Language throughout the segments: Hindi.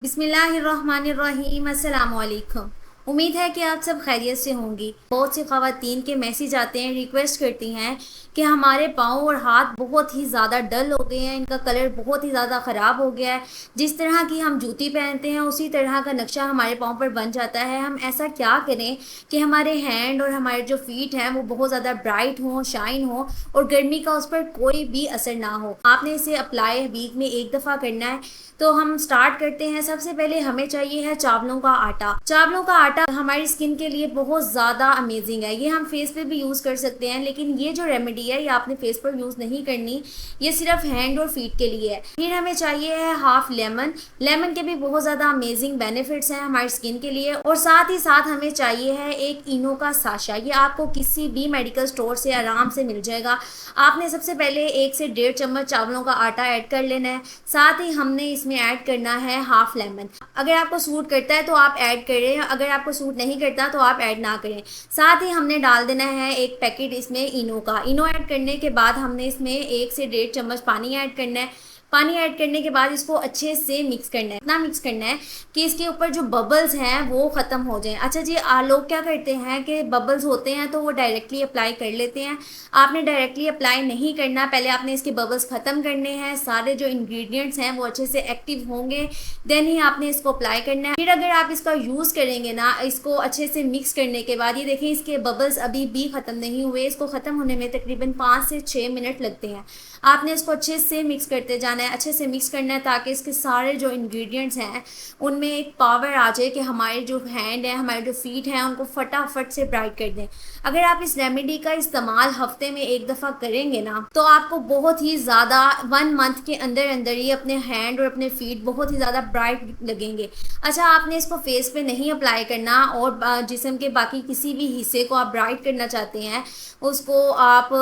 बिस्मिल्लाहिर्रहमानिर्रहीम अस्सलाम वालेकुम। उम्मीद है कि आप सब खैरियत से होंगी। बहुत सी ख़वातीन के मैसेज आते हैं, रिक्वेस्ट करती हैं कि हमारे पाँव और हाथ बहुत ही ज़्यादा डल हो गए हैं, इनका कलर बहुत ही ज़्यादा ख़राब हो गया है। जिस तरह की हम जूती पहनते हैं उसी तरह का नक्शा हमारे पाँव पर बन जाता है। हम ऐसा क्या करें कि हमारे हैंड और हमारे जो फीट हैं वो बहुत ज़्यादा ब्राइट हों, शाइन हो और गर्मी का उस पर कोई भी असर ना हो। आपने इसे अप्लाई वीक में एक दफ़ा करना है। तो हम स्टार्ट करते हैं। सबसे पहले हमें चाहिए है चावलों का आटा। चावलों का आटा हमारी स्किन के लिए बहुत ज़्यादा अमेजिंग है। ये हम फेस पे भी यूज़ कर सकते हैं, लेकिन ये जो रेमेडी है ये आपने फेस पर यूज़ नहीं करनी, ये सिर्फ हैंड और फीट के लिए है। फिर हमें चाहिए है हाफ लेमन। लेमन के भी बहुत ज़्यादा अमेजिंग बेनिफिट्स हैं हमारी स्किन के लिए। और साथ ही साथ हमें चाहिए है एक इनो का साशा। ये आपको किसी भी मेडिकल स्टोर से आराम से मिल जाएगा। आपने सबसे पहले 1 से 1.5 चम्मच चावलों का आटा ऐड कर लेना है। साथ ही हमने इसमें ऐड करना है हाफ लेमन। अगर आपको सूट करता है तो आप ऐड करें, अगर आपको सूट नहीं करता तो आप ऐड ना करें। साथ ही हमने डाल देना है एक पैकेट इसमें इनो का। इनो ऐड करने के बाद हमने इसमें 1 से 1.5 चम्मच पानी ऐड करना है। पानी ऐड करने के बाद इसको अच्छे से मिक्स करना है। इतना मिक्स करना है कि इसके ऊपर जो बबल्स हैं वो ख़त्म हो जाएं। अच्छा जी, लोग क्या करते हैं कि बबल्स होते हैं तो वो डायरेक्टली अप्लाई कर लेते हैं। आपने डायरेक्टली अप्लाई नहीं करना, पहले आपने इसके बबल्स ख़त्म करने हैं। सारे जो इंग्रेडिएंट्स हैं वो अच्छे से एक्टिव होंगे, देन ही आपने इसको अप्लाई करना है। फिर अगर आप इसका यूज़ करेंगे ना, इसको अच्छे से मिक्स करने के बाद ये देखें इसके बबल्स अभी भी ख़त्म नहीं हुए। इसको ख़त्म होने में तकरीबन 5 से 6 मिनट लगते हैं। आपने इसको अच्छे से मिक्स करते जाना है, अच्छे से मिक्स करना है ताकि इसके सारे जो इंग्रेडिएंट्स हैं उनमें एक पावर आ जाए कि हमारे जो हैंड है, हमारे जो फीट हैं उनको फटाफट से ब्राइट कर दें। अगर आप इस रेमेडी का इस्तेमाल हफ्ते में एक दफ़ा करेंगे ना तो आपको बहुत ही ज़्यादा 1 मंथ के अंदर अंदर ही अपने हैंड और अपने फीट बहुत ही ज़्यादा ब्राइट लगेंगे। अच्छा, आपने इसको फेस पे नहीं अप्लाई करना और जिस्म के बाकी किसी भी हिस्से को आप ब्राइट करना चाहते हैं, उसको आप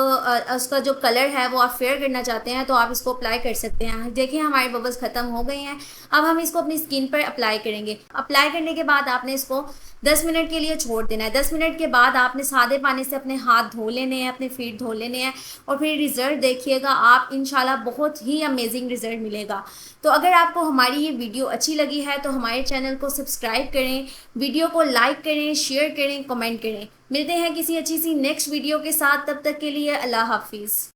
उसका जो कलर है वो आप फेयर करना चाहते हैं तो आप इसको अप्लाई कर सकते हैं। देखिए हमारे बबल्स ख़त्म हो गए हैं। अब हम इसको अपनी स्किन पर अप्लाई करेंगे। अप्लाई करने के बाद आपने इसको 10 मिनट के लिए छोड़ देना है। 10 मिनट के बाद आपने सादे पानी से अपने हाथ धो लेने हैं, अपने फीट धो लेने हैं और फिर रिज़ल्ट देखिएगा आप, इंशाल्लाह बहुत ही अमेजिंग रिज़ल्ट मिलेगा। तो अगर आपको हमारी ये वीडियो अच्छी लगी है तो हमारे चैनल को सब्सक्राइब करें, वीडियो को लाइक करें, शेयर करें, कमेंट करें। मिलते हैं किसी अच्छी सी नेक्स्ट वीडियो के साथ। तब तक के लिए अल्लाह हाफिज़।